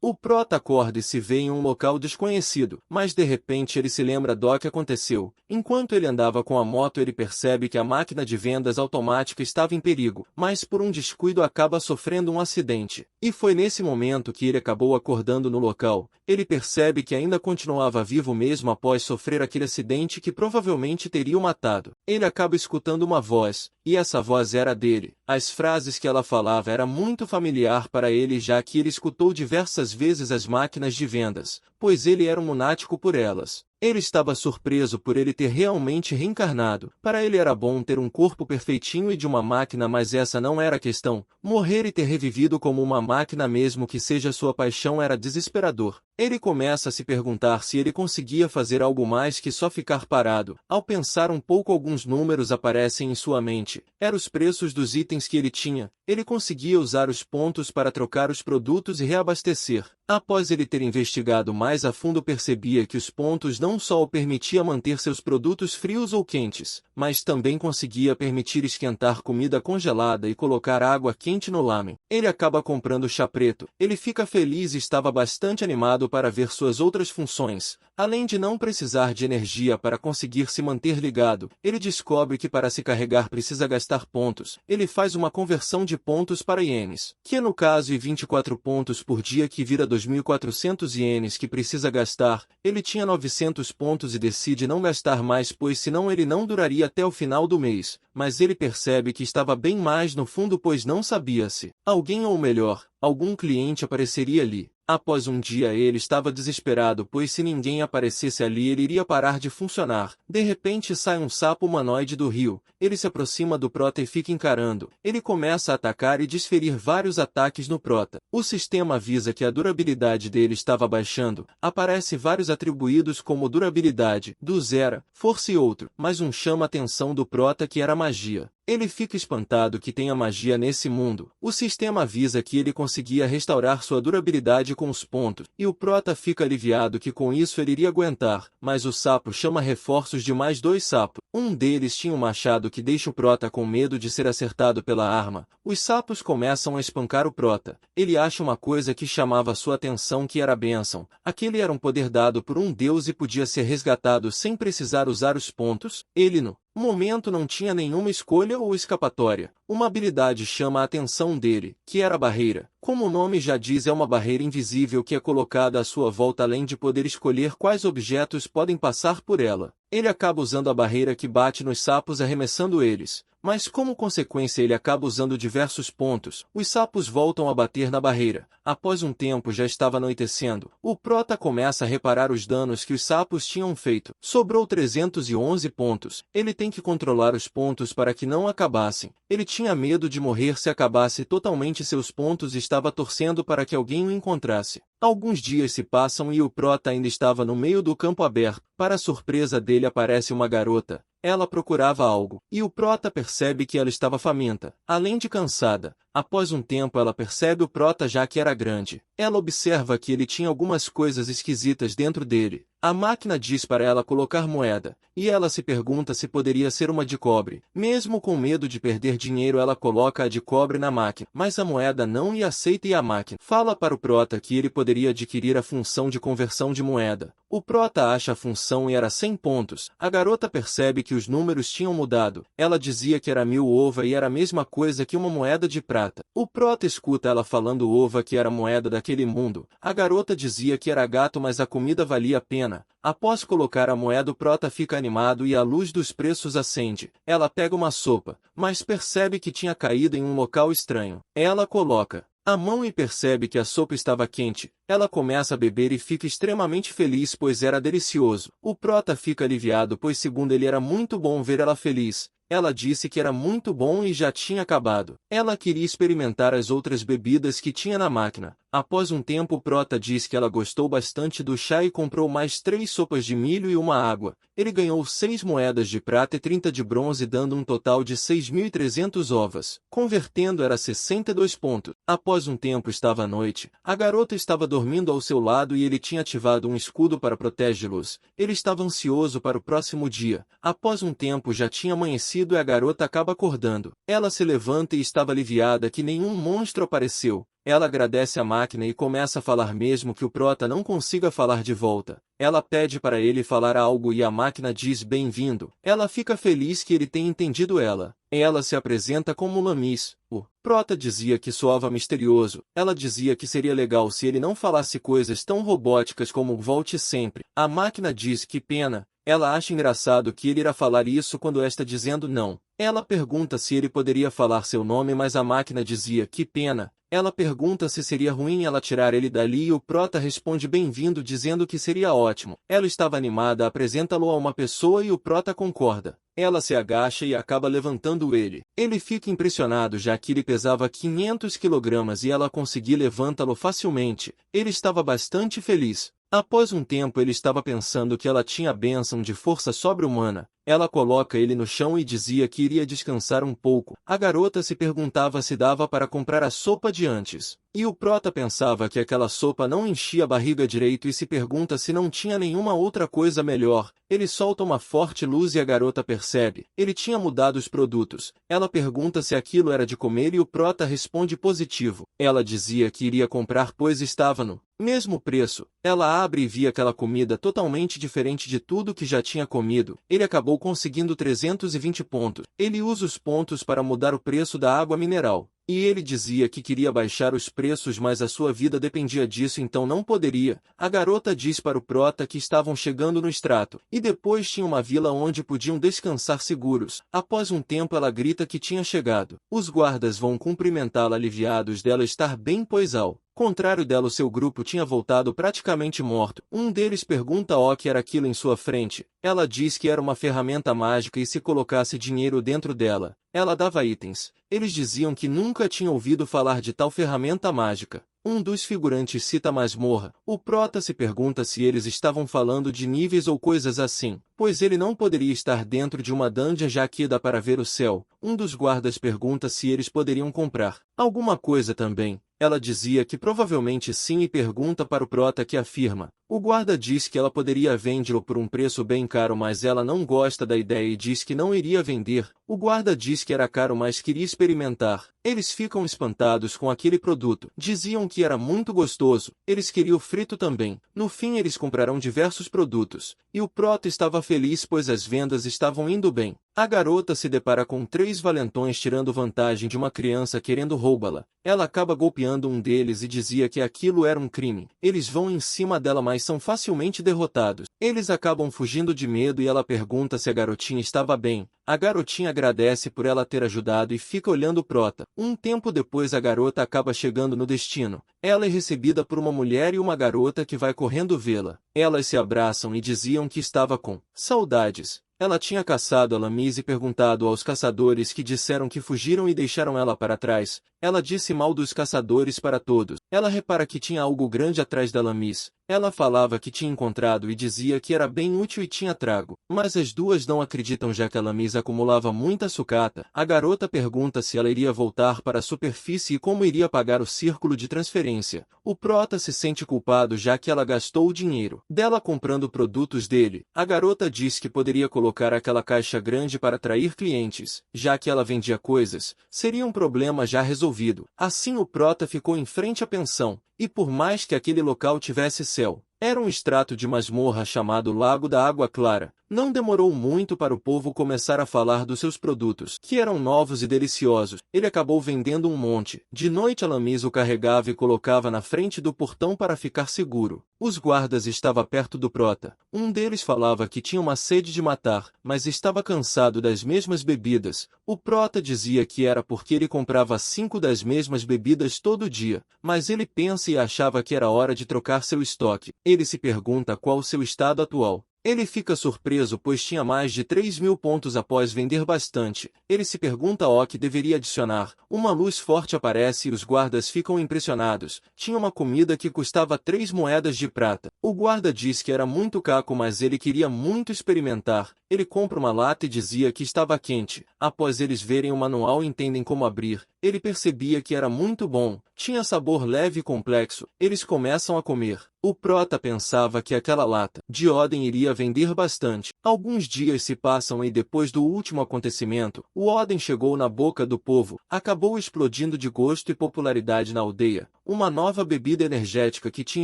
O Prota acorda e se vê em um local desconhecido, mas de repente ele se lembra do que aconteceu. Enquanto ele andava com a moto, ele percebe que a máquina de vendas automática estava em perigo, mas por um descuido acaba sofrendo um acidente. E foi nesse momento que ele acabou acordando no local. Ele percebe que ainda continuava vivo mesmo após sofrer aquele acidente que provavelmente teria o matado. Ele acaba escutando uma voz, e essa voz era dele. As frases que ela falava era muito familiar para ele, já que ele escutou diversas vezes as máquinas de vendas, pois ele era um lunático por elas. Ele estava surpreso por ele ter realmente reencarnado. Para ele era bom ter um corpo perfeitinho e de uma máquina, mas essa não era a questão. Morrer e ter revivido como uma máquina, mesmo que seja sua paixão, era desesperador. Ele começa a se perguntar se ele conseguia fazer algo mais que só ficar parado. Ao pensar um pouco, alguns números aparecem em sua mente. Eram os preços dos itens que ele tinha. Ele conseguia usar os pontos para trocar os produtos e reabastecer. Após ele ter investigado mais a fundo, percebia que os pontos não só o permitia manter seus produtos frios ou quentes, mas também conseguia permitir esquentar comida congelada e colocar água quente no lamen. Ele acaba comprando chá preto. Ele fica feliz e estava bastante animado para ver suas outras funções. Além de não precisar de energia para conseguir se manter ligado, ele descobre que para se carregar precisa gastar pontos. Ele faz uma conversão de pontos para ienes, que no caso é 24 pontos por dia, que vira 2.400 ienes que precisa gastar. Ele tinha 900 pontos e decide não gastar mais, pois senão ele não duraria até o final do mês. Mas ele percebe que estava bem mais no fundo, pois não sabia se alguém, ou melhor, algum cliente apareceria ali. Após um dia ele estava desesperado, pois se ninguém aparecesse ali ele iria parar de funcionar. De repente sai um sapo humanoide do rio. Ele se aproxima do Prota e fica encarando. Ele começa a atacar e desferir vários ataques no Prota. O sistema avisa que a durabilidade dele estava baixando. Aparece vários atribuídos como durabilidade, do zero, força e outro, mas um chama a atenção do Prota, que era magia. Ele fica espantado que tenha magia nesse mundo. O sistema avisa que ele conseguia restaurar sua durabilidade com os pontos, e o Prota fica aliviado que com isso ele iria aguentar, mas o sapo chama reforços de mais 2 sapos. Um deles tinha um machado que deixa o Prota com medo de ser acertado pela arma. Os sapos começam a espancar o Prota. Ele acha uma coisa que chamava sua atenção, que era a bênção. Aquele era um poder dado por um deus e podia ser resgatado sem precisar usar os pontos. Ele no momento não tinha nenhuma escolha ou escapatória. Uma habilidade chama a atenção dele, que era a barreira. Como o nome já diz, é uma barreira invisível que é colocada à sua volta, além de poder escolher quais objetos podem passar por ela. Ele acaba usando a barreira, que bate nos sapos arremessando eles. Mas como consequência ele acaba usando diversos pontos. Os sapos voltam a bater na barreira. Após um tempo já estava anoitecendo. O Prota começa a reparar os danos que os sapos tinham feito. Sobrou 311 pontos. Ele tem que controlar os pontos para que não acabassem. Ele tinha medo de morrer se acabasse totalmente seus pontos e estava torcendo para que alguém o encontrasse. Alguns dias se passam e o Prota ainda estava no meio do campo aberto. Para a surpresa dele, aparece uma garota. Ela procurava algo, e o Prota percebe que ela estava faminta, além de cansada. Após um tempo ela percebe o Prota, já que era grande. Ela observa que ele tinha algumas coisas esquisitas dentro dele. A máquina diz para ela colocar moeda, e ela se pergunta se poderia ser uma de cobre. Mesmo com medo de perder dinheiro, ela coloca a de cobre na máquina, mas a moeda não lhe aceita, e a máquina fala para o Prota que ele poderia adquirir a função de conversão de moeda. O Prota acha a função e era 100 pontos. A garota percebe que os números tinham mudado. Ela dizia que era 1000 ova e era a mesma coisa que uma moeda de prata. O Prota escuta ela falando ova, que era moeda daquele mundo. A garota dizia que era gato, mas a comida valia a pena. Após colocar a moeda, o Prota fica animado e a luz dos preços acende. Ela pega uma sopa, mas percebe que tinha caído em um local estranho. Ela coloca a mão e percebe que a sopa estava quente. Ela começa a beber e fica extremamente feliz, pois era delicioso. O Prota fica aliviado, pois segundo ele era muito bom ver ela feliz. Ela disse que era muito bom e já tinha acabado. Ela queria experimentar as outras bebidas que tinha na máquina. Após um tempo, o Prota diz que ela gostou bastante do chá e comprou mais 3 sopas de milho e uma água. Ele ganhou 6 moedas de prata e 30 de bronze, dando um total de 6.300 ovas. Convertendo era 62 pontos. Após um tempo, estava à noite. A garota estava dormindo ao seu lado e ele tinha ativado um escudo para protegê-los. Ele estava ansioso para o próximo dia. Após um tempo já tinha amanhecido e a garota acaba acordando. Ela se levanta e estava aliviada que nenhum monstro apareceu. Ela agradece a máquina e começa a falar mesmo que o Prota não consiga falar de volta. Ela pede para ele falar algo e a máquina diz bem-vindo. Ela fica feliz que ele tenha entendido ela. Ela se apresenta como Lamis. O Prota dizia que soava misterioso. Ela dizia que seria legal se ele não falasse coisas tão robóticas como volte sempre. A máquina diz que pena. Ela acha engraçado que ele irá falar isso quando está dizendo não. Ela pergunta se ele poderia falar seu nome, mas a máquina dizia que pena. Ela pergunta se seria ruim ela tirar ele dali e o Prota responde bem-vindo dizendo que seria ótimo. Ela estava animada, apresenta-lo a uma pessoa e o Prota concorda. Ela se agacha e acaba levantando ele. Ele fica impressionado já que ele pesava 500 kg e ela conseguia levantá-lo facilmente. Ele estava bastante feliz. Após um tempo ele estava pensando que ela tinha a bênção de força sobre-humana. Ela coloca ele no chão e dizia que iria descansar um pouco. A garota se perguntava se dava para comprar a sopa de antes. E o Prota pensava que aquela sopa não enchia a barriga direito e se pergunta se não tinha nenhuma outra coisa melhor. Ele solta uma forte luz e a garota percebe. Ele tinha mudado os produtos. Ela pergunta se aquilo era de comer e o Prota responde positivo. Ela dizia que iria comprar pois estava no mesmo preço. Ela abre e via aquela comida totalmente diferente de tudo que já tinha comido. Ele acabou conseguindo 320 pontos. Ele usa os pontos para mudar o preço da água mineral. E ele dizia que queria baixar os preços, mas a sua vida dependia disso, então não poderia. A garota diz para o Prota que estavam chegando no extrato, e depois tinha uma vila onde podiam descansar seguros. Após um tempo ela grita que tinha chegado. Os guardas vão cumprimentá-la aliviados dela estar bem, pois ao contrário dela, o seu grupo tinha voltado praticamente morto. Um deles pergunta o que era aquilo em sua frente. Ela diz que era uma ferramenta mágica e se colocasse dinheiro dentro dela, ela dava itens. Eles diziam que nunca tinham ouvido falar de tal ferramenta mágica. Um dos figurantes cita a masmorra. O Prota se pergunta se eles estavam falando de níveis ou coisas assim, pois ele não poderia estar dentro de uma dungeon já que dá para ver o céu. Um dos guardas pergunta se eles poderiam comprar alguma coisa também. Ela dizia que provavelmente sim e pergunta para o Prota que afirma. O guarda diz que ela poderia vendê-lo por um preço bem caro, mas ela não gosta da ideia e diz que não iria vender. O guarda diz que era caro, mas queria experimentar. Eles ficam espantados com aquele produto. Diziam que era muito gostoso. Eles queriam frito também. No fim eles comprarão diversos produtos. E o Prota estava feliz pois as vendas estavam indo bem. A garota se depara com 3 valentões tirando vantagem de uma criança querendo roubá-la. Ela acaba golpeando um deles e dizia que aquilo era um crime. Eles vão em cima dela, mas são facilmente derrotados. Eles acabam fugindo de medo e ela pergunta se a garotinha estava bem. A garotinha agradece por ela ter ajudado e fica olhando o Prota. Um tempo depois a garota acaba chegando no destino. Ela é recebida por uma mulher e uma garota que vai correndo vê-la. Elas se abraçam e diziam que estava com saudades. Ela tinha caçado a Lamis e perguntado aos caçadores que disseram que fugiram e deixaram ela para trás. Ela disse mal dos caçadores para todos. Ela repara que tinha algo grande atrás da Lamis. Ela falava que tinha encontrado e dizia que era bem útil e tinha trago. Mas as duas não acreditam já que a Lamis acumulava muita sucata. A garota pergunta se ela iria voltar para a superfície e como iria pagar o círculo de transferência. O Prota se sente culpado já que ela gastou o dinheiro dela comprando produtos dele. A garota diz que poderia colocar aquela caixa grande para atrair clientes, já que ela vendia coisas. Seria um problema já resolvido. Assim o Prota ficou em frente à pensão. E por mais que aquele local tivesse céu, era um extrato de masmorra chamado Lago da Água Clara. Não demorou muito para o povo começar a falar dos seus produtos, que eram novos e deliciosos. Ele acabou vendendo um monte. De noite a Lamis o carregava e colocava na frente do portão para ficar seguro. Os guardas estavam perto do Prota. Um deles falava que tinha uma sede de matar, mas estava cansado das mesmas bebidas. O Prota dizia que era porque ele comprava 5 das mesmas bebidas todo dia, mas ele pensa e achava que era hora de trocar seu estoque. Ele se pergunta qual o seu estado atual. Ele fica surpreso pois tinha mais de 3.000 pontos após vender bastante. Ele se pergunta o que deveria adicionar. Uma luz forte aparece e os guardas ficam impressionados. Tinha uma comida que custava 3 moedas de prata. O guarda diz que era muito caco, mas ele queria muito experimentar. Ele compra uma lata e dizia que estava quente. Após eles verem o manual e entendem como abrir, Ele percebia que era muito bom, tinha sabor leve e complexo. Eles começam a comer. O Prota pensava que aquela lata de Oden iria vender bastante. Alguns dias se passam e depois do último acontecimento, o Oden chegou na boca do povo, acabou explodindo de gosto e popularidade na aldeia. Uma nova bebida energética que tinha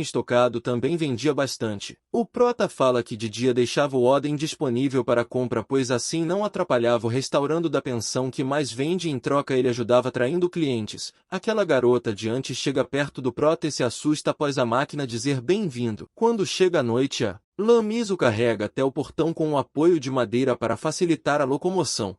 estocado também vendia bastante. O Prota fala que de dia deixava o Oden disponível para compra, pois assim não atrapalhava o restaurante da pensão que mais vende e em troca ele ajudava atraindo clientes. Aquela garota de antes chega perto do Prota e se assusta após a máquina dizer bem-vindo. Quando chega a noite, a Lamizo carrega até o portão com um apoio de madeira para facilitar a locomoção.